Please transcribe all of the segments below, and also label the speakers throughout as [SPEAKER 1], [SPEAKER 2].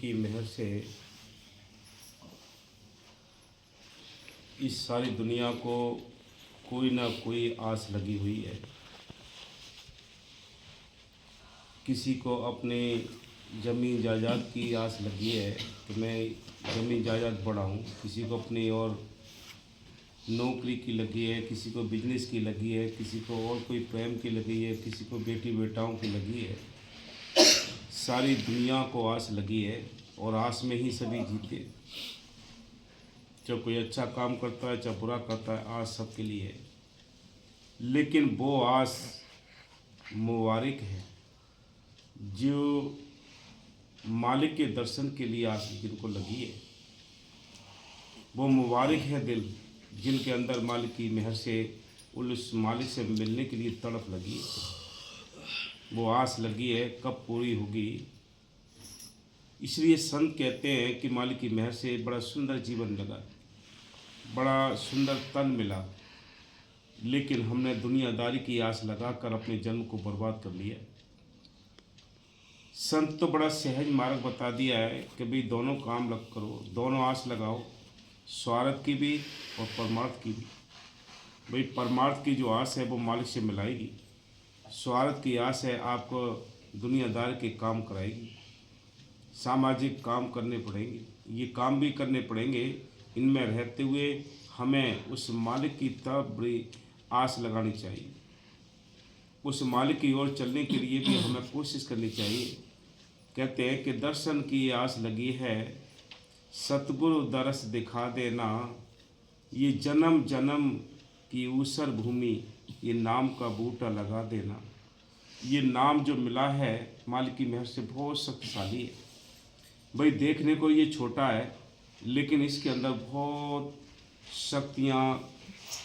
[SPEAKER 1] की मेहर से इस सारी दुनिया को कोई ना कोई आस लगी हुई है। किसी को अपने ज़मीन जायदाद की आस लगी है कि मैं ज़मीन जायदाद बढ़ाऊं, किसी को अपनी और नौकरी की लगी है, किसी को बिजनेस की लगी है, किसी को और कोई प्रेम की लगी है, किसी को बेटी बेटाओं की लगी है। सारी दुनिया को आस लगी है और आस में ही सभी जीते। चाहे कोई अच्छा काम करता है, चाहे बुरा करता है, आस सबके लिए है। लेकिन वो आस मुबारक है जो मालिक के दर्शन के लिए आस जिनको लगी है। वो मुबारक है दिल जिनके अंदर मालिक की मेहर से उस मालिक से मिलने के लिए तड़प लगी है। वो आस लगी है कब पूरी होगी। इसलिए संत कहते हैं कि मालिक की मेहर से बड़ा सुंदर जीवन लगा, बड़ा सुंदर तन मिला, लेकिन हमने दुनियादारी की आस लगाकर अपने जन्म को बर्बाद कर लिया। संत तो बड़ा सहज मार्ग बता दिया है कि भाई दोनों काम लग करो, दोनों आस लगाओ, स्वार्थ की भी और परमार्थ की भी। भाई परमार्थ की जो आस है वो मालिक से मिलाएगी, स्वार्थ की आस है आपको दुनियादार के काम कराएगी। सामाजिक काम करने पड़ेंगे, ये काम भी करने पड़ेंगे। इनमें रहते हुए हमें उस मालिक की तरफ बड़ी आस लगानी चाहिए। उस मालिक की ओर चलने के लिए भी हमें कोशिश करनी चाहिए। कहते हैं कि दर्शन की आस लगी है, सतगुरु दरस दिखा देना। ये जन्म जन्म की ऊसर भूमि, ये नाम का बूटा लगा देना। ये नाम जो मिला है मालिक की मेहर से बहुत शक्तिशाली है। भाई देखने को ये छोटा है, लेकिन इसके अंदर बहुत शक्तियाँ,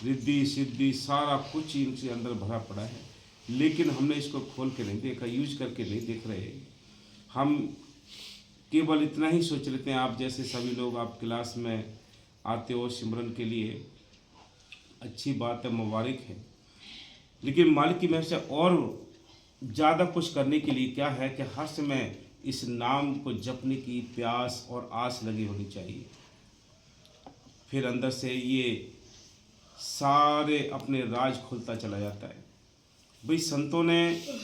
[SPEAKER 1] रिद्धि सिद्धि सारा कुछ इनके अंदर भरा पड़ा है। लेकिन हमने इसको खोल के नहीं देखा, यूज करके नहीं देख रहे। हम केवल इतना ही सोच लेते हैं। आप जैसे सभी लोग आप क्लास में आते हो सिमरन के लिए, अच्छी बात है, मुबारक है। लेकिन मालिक की मेहर से और ज़्यादा कुछ करने के लिए क्या है कि हर समय इस नाम को जपने की प्यास और आस लगी होनी चाहिए। फिर अंदर से ये सारे अपने राज खुलता चला जाता है। भाई संतों ने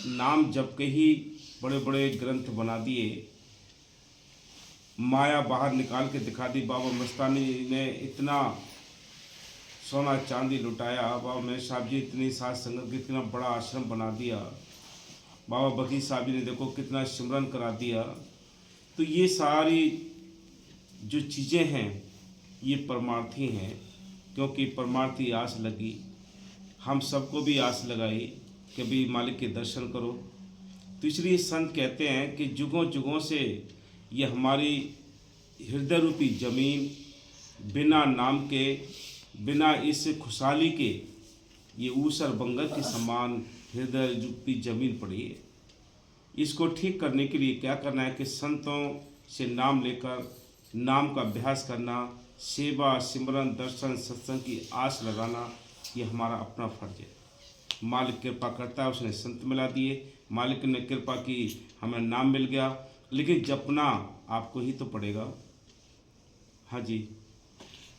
[SPEAKER 1] नाम जप के ही बड़े बड़े ग्रंथ बना दिए, माया बाहर निकाल के दिखा दी। बाबा मस्तानी ने इतना सोना चांदी लुटाया, बाबा मैं साहब जी इतनी साध संगत, कितना बड़ा आश्रम बना दिया। बाबा बकी साहब जी ने देखो कितना सिमरन करा दिया। तो ये सारी जो चीज़ें हैं ये परमार्थी हैं, क्योंकि परमार्थी आस लगी। हम सबको भी आस लगाई कि भाई मालिक के दर्शन करो। तो इसलिए संत कहते हैं कि जुगों जुगों से ये हमारी हृदय रूपी ज़मीन बिना नाम के, बिना इस खुशहाली के, ये ऊसर बंगर के समान हृदय रूपी ज़मीन पड़ी है। इसको ठीक करने के लिए क्या करना है कि संतों से नाम लेकर नाम का अभ्यास करना, सेवा सिमरन दर्शन सत्संग की आस लगाना, ये हमारा अपना फर्ज है। मालिक कृपा करता है, उसने संत मिला दिए, मालिक ने कृपा की, हमें नाम मिल गया। लेकिन जपना आपको ही तो पड़ेगा। हाँ जी।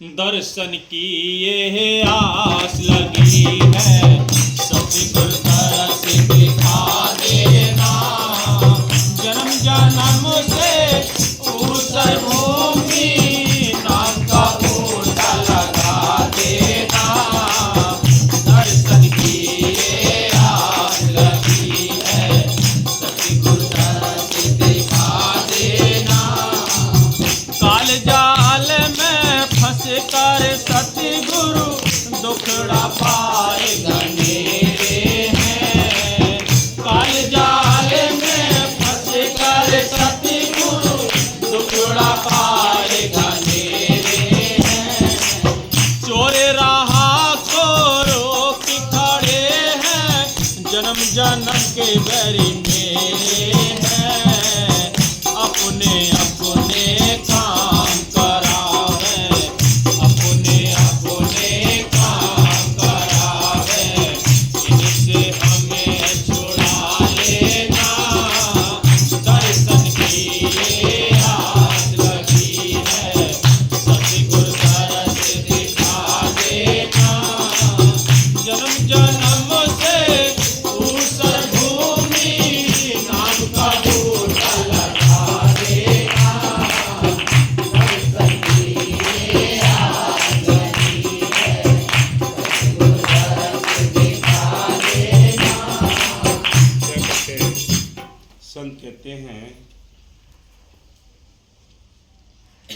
[SPEAKER 2] दर्शन की ये आस लगी है, सतगुरु दरस दिखा देना। जन्म जन्म से ऊसर भूमि, नाम का बूटा लगा देना। दर्शन की ये आस लगी है, सतगुरु दरस दिखा देना। काल जाल में फंस कर सतगुरु दुखड़ा पाए गनेरे हैं। काल जाल में फंस कर सतगुरु दुखड़ा पाए गनेरे हैं। चोर राह को रोक खड़े हैं, जन्म जन्म के बैरी मेरे हैं। अपने अपने काम करावे, अपने अपने काम करावे।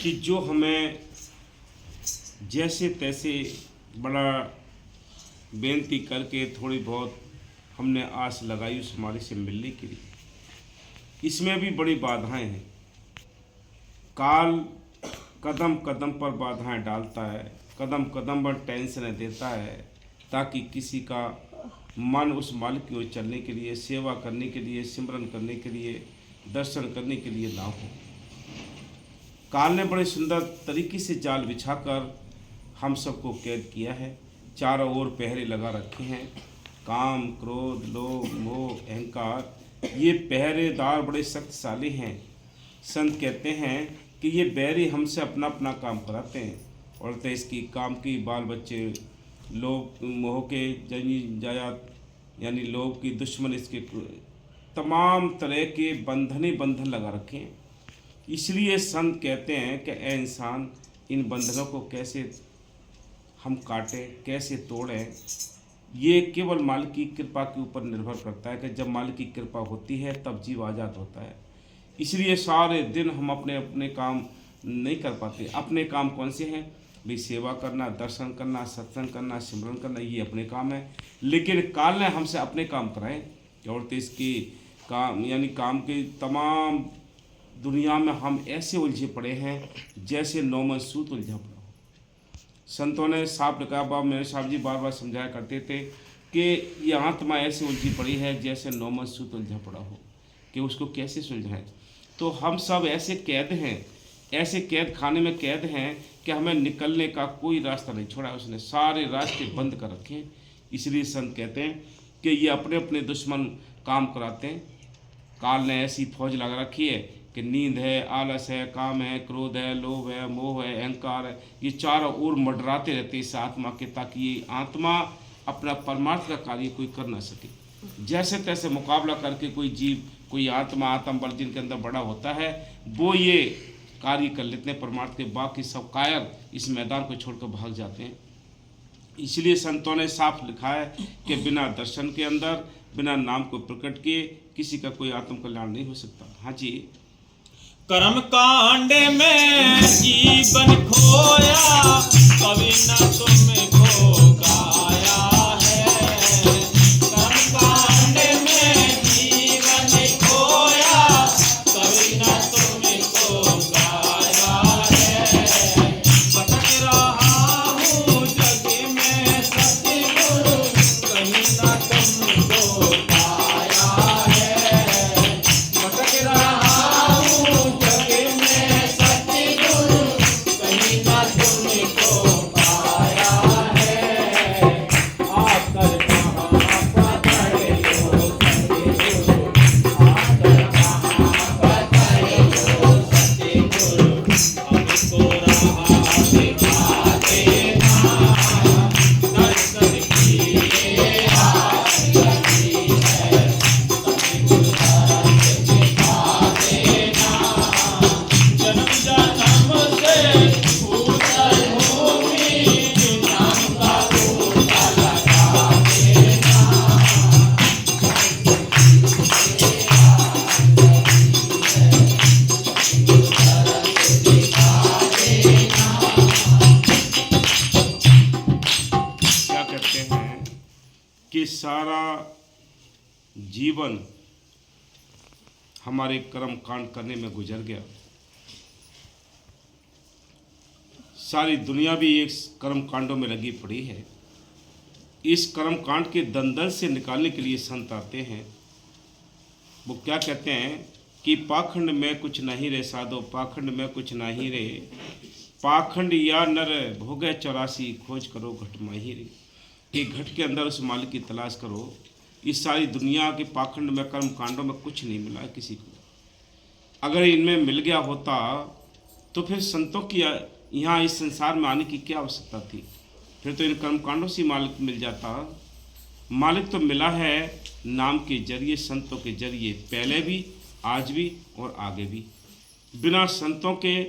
[SPEAKER 1] कि जो हमें जैसे तैसे बड़ा बेनती करके थोड़ी बहुत हमने आस लगाई उस मालिक से मिलने के लिए, इसमें भी बड़ी बाधाएं हैं। काल कदम कदम पर बाधाएं डालता है, कदम कदम पर टेंशन देता है, ताकि किसी का मन उस मालिक की ओर चलने के लिए, सेवा करने के लिए, सिमरन करने के लिए, दर्शन करने के लिए ना हो। काल ने बड़े सुंदर तरीके से जाल बिछाकर हम सबको कैद किया है। चारों ओर पहरे लगा रखे हैं। काम, क्रोध, लोभ, मोह, अहंकार, ये पहरेदार बड़े शक्तिशाली हैं। संत कहते हैं कि ये बैरी हमसे अपना अपना काम कराते हैं, और तो इसकी काम की बाल बच्चे लोभ मोह के जायात यानी लोभ की दुश्मन इसके तमाम तरह के बंधन ही बंधन लगा रखे हैं। इसलिए संत कहते हैं कि ए इंसान, इन बंधनों को कैसे हम काटें, कैसे तोड़ें, ये केवल मालिक की कृपा के ऊपर निर्भर करता है कि जब मालिक की कृपा होती है तब जीव आज़ाद होता है। इसलिए सारे दिन हम अपने अपने काम नहीं कर पाते। अपने काम कौन से हैं भाई? सेवा करना, दर्शन करना, सत्संग करना, सिमरन करना, ये अपने काम है। लेकिन काल ने हमसे अपने काम कराए, और तो इसकी काम यानी काम के तमाम दुनिया में हम ऐसे उलझे पड़े हैं जैसे नौमन सूत उलझा पड़ा हो। संतों ने साफ लिखा, बाबा मेरे साहब जी बार बार समझाया करते थे कि ये आत्मा ऐसे उलझी पड़ी है जैसे नौमन सूत उलझा पड़ा हो, कि उसको कैसे सुलझाएं। तो हम सब ऐसे कैद हैं, ऐसे कैद खाने में कैद हैं कि हमें निकलने का कोई रास्ता नहीं छोड़ा। उसने सारे रास्ते बंद कर रखे हैं। इसलिए संत कहते हैं कि ये अपने अपने दुश्मन काम कराते हैं। काल ने ऐसी फौज लगा रखी है कि नींद है, आलस है, काम है, क्रोध है, लोभ है, मोह है, अहंकार है, ये चारों ओर मंडराते रहते इस आत्मा के, ताकि ये आत्मा अपना परमार्थ का कार्य कोई कर ना सके। जैसे तैसे मुकाबला करके कोई जीव, कोई आत्मा, आत्म बल जिनके अंदर बड़ा होता है, वो ये कार्य कर लेते हैं परमार्थ के। बाकी सब कायर इस मैदान को छोड़कर भाग जाते हैं। इसलिए संतों ने साफ लिखा है कि बिना दर्शन के अंदर, बिना नाम को प्रकट किए किसी का कोई आत्म कल्याण नहीं हो सकता। हाँ जी।
[SPEAKER 2] कर्म कांड में जीवन खोया, कभी न तुमको गाया है। कर्म कांड में जीवन खोया, कभी न तुमको गाया है। भटक रहा हूँ जग में सतगुरु, कहीं न तुमको पाया है। भटक रहा हूँ जग में सतगुरु, कहीं न तुमको पाया है। आकर कहाँ पकड़े हो सतगुरु, आकर कहाँ पकड़े हो सतगुरु, हमको राह दिखा देना। दर्शन की ये आस लगी है, सतगुरु दर्शन दिखा देना। जन्म जन्म से ऊपर भूमि, नाम का बूटा लगा देना।
[SPEAKER 1] क्या कहते हैं कि सारा जीवन हमारे कर्म कांड करने में गुजर गया। सारी दुनिया भी एक कर्म कांडों में लगी पड़ी है। इस कर्म कांड के दलदल से निकालने के लिए संत आते हैं। वो क्या कहते हैं कि पाखंड में कुछ नहीं रे साधो, पाखंड में कुछ नहीं रे। पाखंड या नर भोगे 84, खोज करो घट माही रे। कि घट के अंदर उस मालिक की तलाश करो। इस सारी दुनिया के पाखंड में, कर्म कांडों में कुछ नहीं मिला किसी को। अगर इनमें मिल गया होता तो फिर संतों की यहाँ इस संसार में आने की क्या आवश्यकता थी? फिर तो इन कर्म कांडों से मालिक मिल जाता। मालिक तो मिला है नाम के जरिए, संतों के जरिए, पहले भी, आज भी और आगे भी। बिना संतों के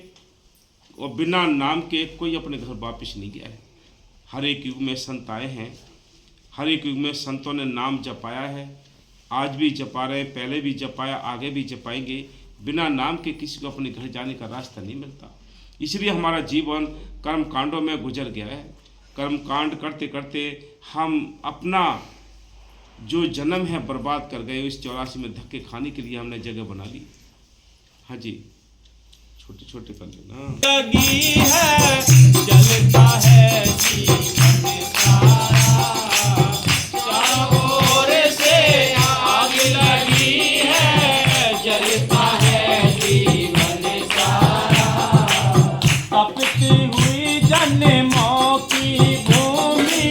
[SPEAKER 1] और बिना नाम के कोई अपने घर वापस नहीं गया है। हर एक युग में संत आए हैं, हर एक युग में संतों ने नाम जपाया है। आज भी जपा रहे, पहले भी जपाया, आगे भी जपाएंगे। बिना नाम के किसी को अपने घर जाने का रास्ता नहीं मिलता। इसलिए हमारा जीवन कर्म कांडों में गुजर गया है। कर्म कांड करते करते हम अपना जो जन्म है बर्बाद कर गए। इस 84 में धक्के खाने के लिए हमने जगह बना ली। हाँ जी, छोटे छोटे कर लेना।
[SPEAKER 2] लगी है जलता है जीवन सारा, चारों ओर से आग लगी है, जलता है जीवन सारा। तपती हुई जन्मों की भूमि,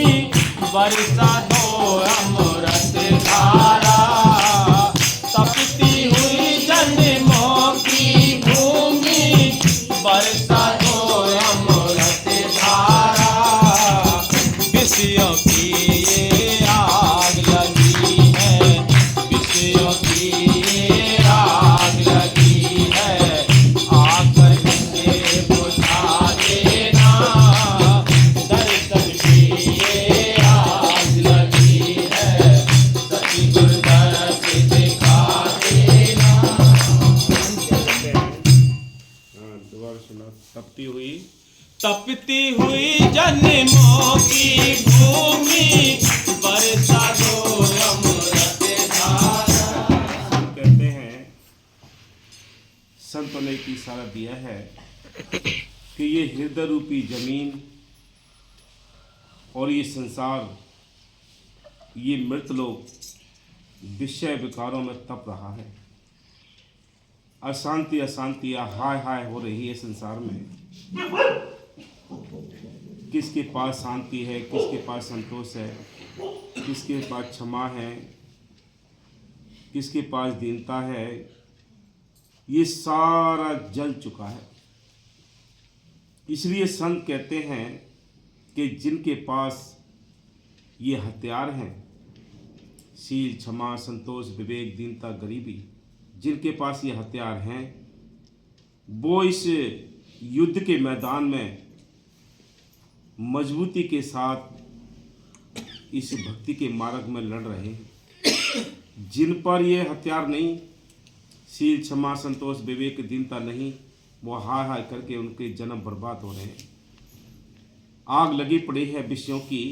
[SPEAKER 2] वर्षा दो अमृत धारा। तपती हुई जन्मों की भूमि, वर्षा दो अमृत धारा। विषयों की ये आग लगी है, विषयों की ये आग लगी है, आकर इसे बुझा देना। दर्शन की ये आग लगी है, सतगुरु दर्श दिखा देना।
[SPEAKER 1] हाँ, दोबारा सुना।
[SPEAKER 2] तपती हुई जन्मों की भूमि, वर्षा दो अमृत धारा।
[SPEAKER 1] संत कहते हैं, संतों ने एक इशारा दिया है कि ये हृदय रूपी जमीन और ये संसार, ये मृत लोग विषय विकारों में तप रहा है। अशांति अशांति हाय हाय हो रही है संसार में। किसके पास शांति है, किसके पास संतोष है, किसके पास क्षमा है, किसके पास दीनता है, ये सारा जल चुका है। इसलिए संत कहते हैं कि जिनके पास ये हथियार हैं, शील, क्षमा, संतोष, विवेक, दीनता, गरीबी, जिनके पास ये हथियार हैं, वो इस युद्ध के मैदान में मजबूती के साथ इस भक्ति के मार्ग में लड़ रहे हैं। जिन पर ये हथियार नहीं, शील, क्षमा, संतोष, विवेक, दीनता नहीं, वो हाय हाय करके उनके जन्म बर्बाद हो रहे हैं। आग लगी पड़ी है विषयों की,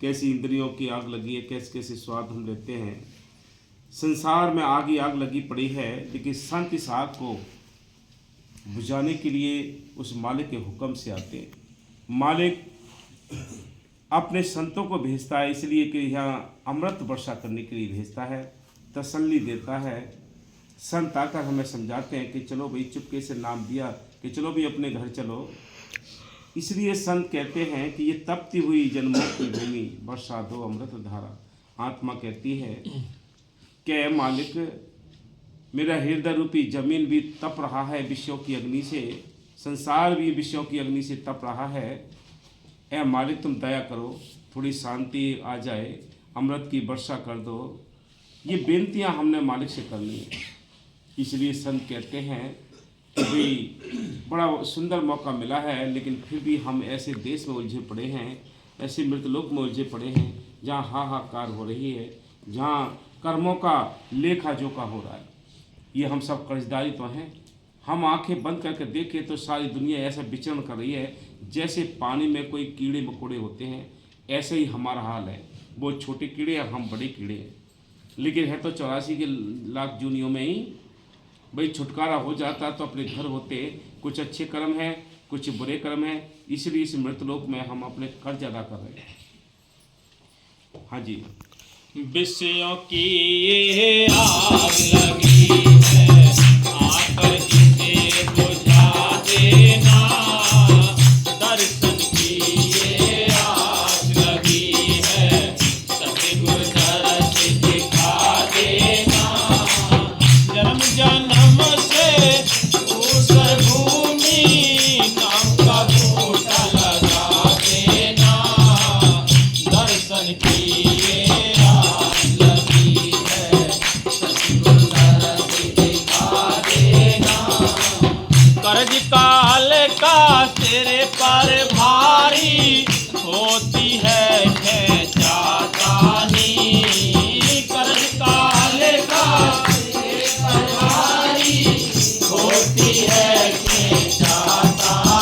[SPEAKER 1] कैसी इंद्रियों की आग लगी है, कैसे कैसे स्वाद हम लेते हैं। संसार में आग ही आग लगी पड़ी है, लेकिन संत इस आग को बुझाने के लिए उस मालिक के हुक्म से आते हैं। मालिक अपने संतों को भेजता है इसलिए कि यहाँ अमृत वर्षा करने के लिए भेजता है, तसल्ली देता है। संत आकर हमें समझाते हैं कि चलो भाई, चुपके से नाम दिया कि चलो भाई अपने घर चलो। इसलिए संत कहते हैं कि ये तपती हुई जन्मों की भूमि, वर्षा दो अमृत धारा। आत्मा कहती है कि मालिक, मेरा हृदय रूपी जमीन भी तप रहा है विषयों की अग्नि से, संसार भी विषयों की अग्नि से तप रहा है। ऐ मालिक, तुम दया करो, थोड़ी शांति आ जाए, अमृत की वर्षा कर दो। ये बेनतियां हमने मालिक से करनी है। इसलिए संत कहते हैं कि भाई बड़ा सुंदर मौका मिला है, लेकिन फिर भी हम ऐसे देश में उलझे पड़े हैं, ऐसे मृतलोक में उलझे पड़े हैं जहाँ हाहाकार हो रही है, जहाँ कर्मों का लेखा जोखा हो रहा है। ये हम सब कर्जदारी तो हैं। हम आंखें बंद करके देखें तो सारी दुनिया ऐसा विचरण कर रही है जैसे पानी में कोई कीड़े मकोड़े होते हैं, ऐसे ही हमारा हाल है। वो छोटे कीड़े और हम बड़े कीड़े हैं। लेकिन है तो 84 के लाख जूनियों में ही भाई छुटकारा हो जाता तो अपने घर होते। कुछ अच्छे कर्म हैं, कुछ बुरे कर्म हैं, इसलिए इस मृतलोक में हम अपने कर्ज अदा कर रहे हैं। हाँ जी।
[SPEAKER 2] विषयों की ये आग लगी है, आकर इसे बुझा देना। दर्शन की ये आग लगी है, सतगुरु दर्श दिखा देना। जन्म जन्म से ऊसर भूमि, नाम का बूटा लगा देना। दर्शन की कर्ज काल का सिर पर भारी, होती है खेचातानी। कर्ज काल का सिर पर भारी, होती है खेचातानी।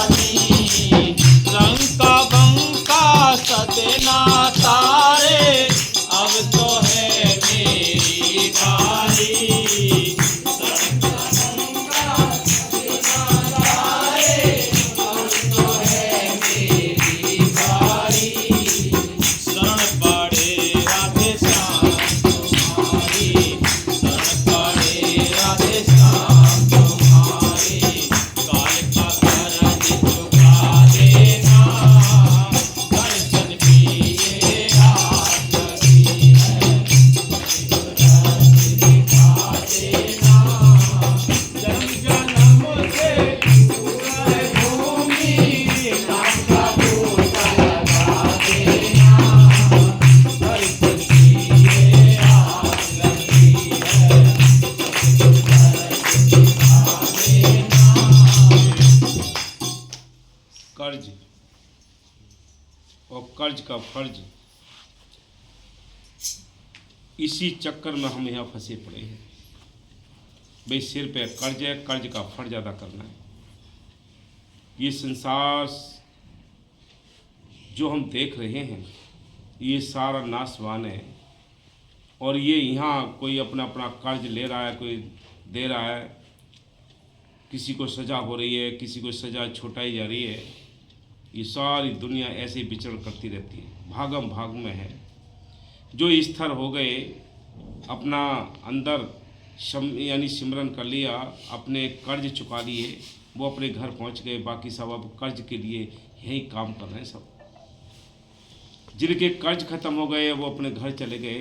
[SPEAKER 1] कर्ज और कर्ज का फर्ज, इसी चक्कर में हम यहाँ फंसे पड़े हैं। भाई सिर पे कर्ज है, कर्ज का फर्ज अदा करना है। ये संसार जो हम देख रहे हैं ये सारा नाशवान है, और ये यहाँ कोई अपना अपना कर्ज ले रहा है, कोई दे रहा है, किसी को सज़ा हो रही है, किसी को सज़ा छुटाई जा रही है। ये सारी दुनिया ऐसे ही विचरण करती रहती है, भागम भाग में है। जो स्थिर हो गए, अपना अंदर यानी सिमरन कर लिया, अपने कर्ज चुका लिए, वो अपने घर पहुंच गए। बाकी सब अब कर्ज के लिए यही काम कर रहे हैं सब। जिनके कर्ज खत्म हो गए वो अपने घर चले गए,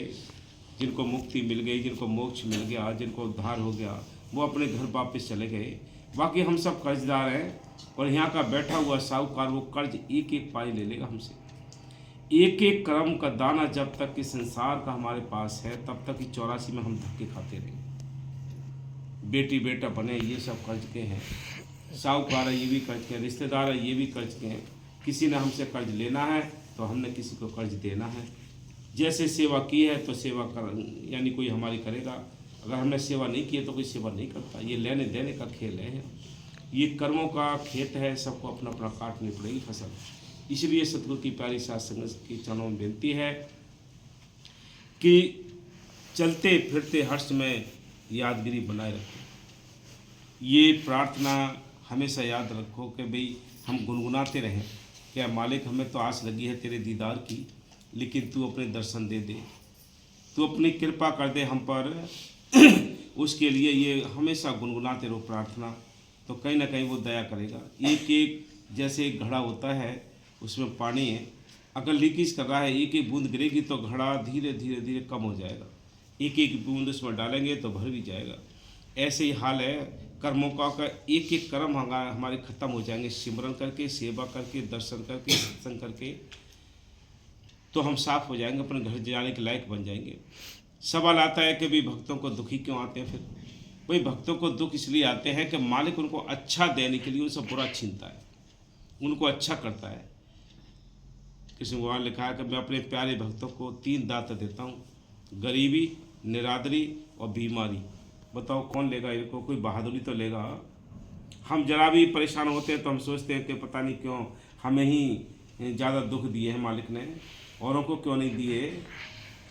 [SPEAKER 1] जिनको मुक्ति मिल गई, जिनको मोक्ष मिल गया, जिनको उद्धार हो गया, वो अपने घर वापस चले गए। बाकी हम सब कर्जदार हैं, और यहाँ का बैठा हुआ साहूकार वो कर्ज एक एक पाई ले लेगा हमसे। एक एक कर्म का दाना जब तक कि संसार का हमारे पास है, तब तक कि 84 में हम धक्के खाते रहेंगे। बेटी बेटा बने ये सब कर्ज के हैं, साहूकार है ये भी कर्ज के हैं, रिश्तेदार है ये भी कर्ज के हैं। किसी ने हमसे कर्ज लेना है तो हमने किसी को कर्ज देना है। जैसे सेवा की है तो सेवा कर, यानी कोई हमारी करेगा। अगर हमने सेवा नहीं की है तो कोई सेवा नहीं करता। ये लेने देने का खेल है, ये कर्मों का खेत है, सबको अपना अपना काटनी पड़ेगी फसल। इसलिए सतगुरु की प्यारी साध संगत की चरणों में विनती है कि चलते फिरते हर्ष में यादगिरी बनाए रखो। ये प्रार्थना हमेशा याद रखो कि भाई हम गुनगुनाते रहें, क्या मालिक हमें तो आस लगी है तेरे दीदार की, लेकिन तू अपने दर्शन दे दे, तू अपनी कृपा कर दे हम पर। उसके लिए ये हमेशा गुनगुनाते रहो प्रार्थना, तो कहीं ना कहीं वो दया करेगा। एक एक जैसे एक घड़ा होता है, उसमें पानी है, अगर लीकेज कर रहा है, एक एक बूंद गिरेगी तो घड़ा धीरे धीरे धीरे कम हो जाएगा। एक एक बूंद उसमें डालेंगे तो भर भी जाएगा। ऐसे ही हाल है कर्मों का एक एक कर्म हमारे ख़त्म हो जाएंगे। सिमरन करके, सेवा करके, दर्शन करके, सत्संग करके, तो हम साफ हो जाएंगे, अपने घर जाने के लायक बन जाएंगे। सवाल आता है कि भाई भक्तों को दुखी क्यों आते हैं? फिर भाई भक्तों को दुख इसलिए आते हैं कि मालिक उनको अच्छा देने के लिए उनसे बुरा छीनता है, उनको अच्छा करता है। किसी भगवान लिखा है कि मैं अपने प्यारे भक्तों को 3 दांत देता हूँ, गरीबी, निरादरी और बीमारी। बताओ कौन लेगा इनको? कोई बहादुरी तो लेगा। हम जरा भी परेशान होते हैं तो हम सोचते हैं कि पता नहीं क्यों हमें ही ज़्यादा दुख दिए हैं मालिक ने, औरों को क्यों नहीं दिए।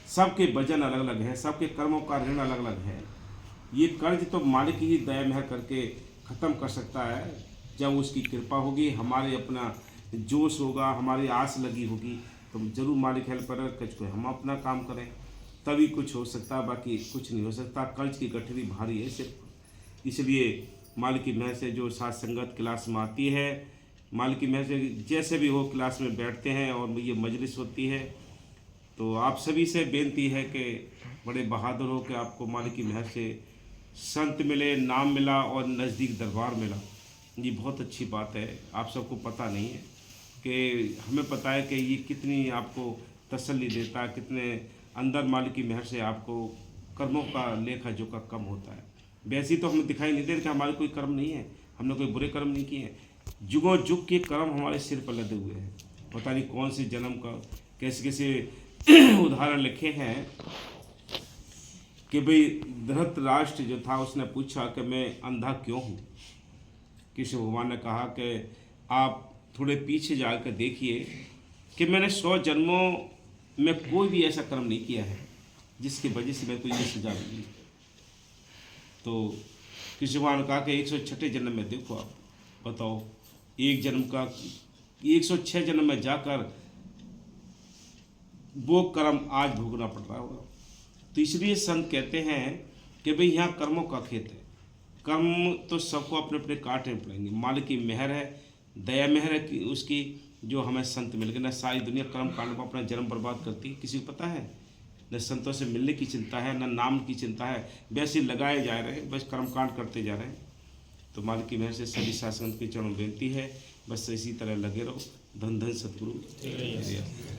[SPEAKER 1] सबके वजन अलग अलग है, सबके कर्मों का ऋण अलग अलग है। ये कर्ज तो मालिक ही दया मेहर करके ख़त्म कर सकता है, जब उसकी कृपा होगी, हमारे अपना जोश होगा, हमारी आस लगी होगी, तो जरूर मालिक हेल्प करेगा। हम अपना काम करें तभी कुछ हो सकता है, बाकी कुछ नहीं हो सकता। कर्ज की गठरी भारी है सिर्फ। इसलिए मालिक की मेहर से जो साथ संगत क्लास में आती है, मालिक की मेहर से जैसे भी हो क्लास में बैठते हैं और ये मजलिस होती है, तो आप सभी से बेनती है कि बड़े बहादुर हो कि आपको मालिक की मेहर से संत मिले, नाम मिला और नज़दीक दरबार मिला। ये बहुत अच्छी बात है। आप सबको पता नहीं है कि हमें पता है कि ये कितनी आपको तसल्ली देता है, कितने अंदर मालिक की मेहर से आपको कर्मों का लेखा जोखा कम होता है। वैसे तो हमें दिखाई नहीं दे कि हमारे कोई कर्म नहीं है, हमने कोई बुरे कर्म नहीं किए हैं। जुगों जुग के कर्म हमारे सिर पर लदे हुए हैं। पता नहीं कौन से जन्म का कैसे कैसे उदाहरण लिखे हैं कि भाई धृतराष्ट्र जो था उसने पूछा कि मैं अंधा क्यों हूँ। कृष्ण भगवान ने कहा कि आप थोड़े पीछे जाकर देखिए कि मैंने 100 जन्मों में कोई भी ऐसा कर्म नहीं किया है जिसकी वजह से मेरे को ये सजा मिली। तो कृष्ण भगवान ने कहा कि 106 जन्म में देखो, आप बताओ, एक जन्म का 106 जन्म में जाकर वो कर्म आज भोगना पड़ रहा होगा। तो इसलिए संत कहते हैं कि भाई यहाँ कर्मों का खेत है, कर्म तो सबको अपने अपने काटने पड़ेंगे। मालिक की मेहर है, दया मेहर है कि उसकी जो हमें संत मिल गए। ना सारी दुनिया कर्म कांड में अपना जन्म बर्बाद करती है, किसी को पता है? न संतों से मिलने की चिंता है, न नाम की चिंता है, वैसे लगाए जा रहे हैं, बस कर्म कांड करते जा रहे हैं। तो मालिक की मेहर से सभी शासन की चरणों में बेनती है, बस इसी तरह लगे रहो। धन धन सतगुरु।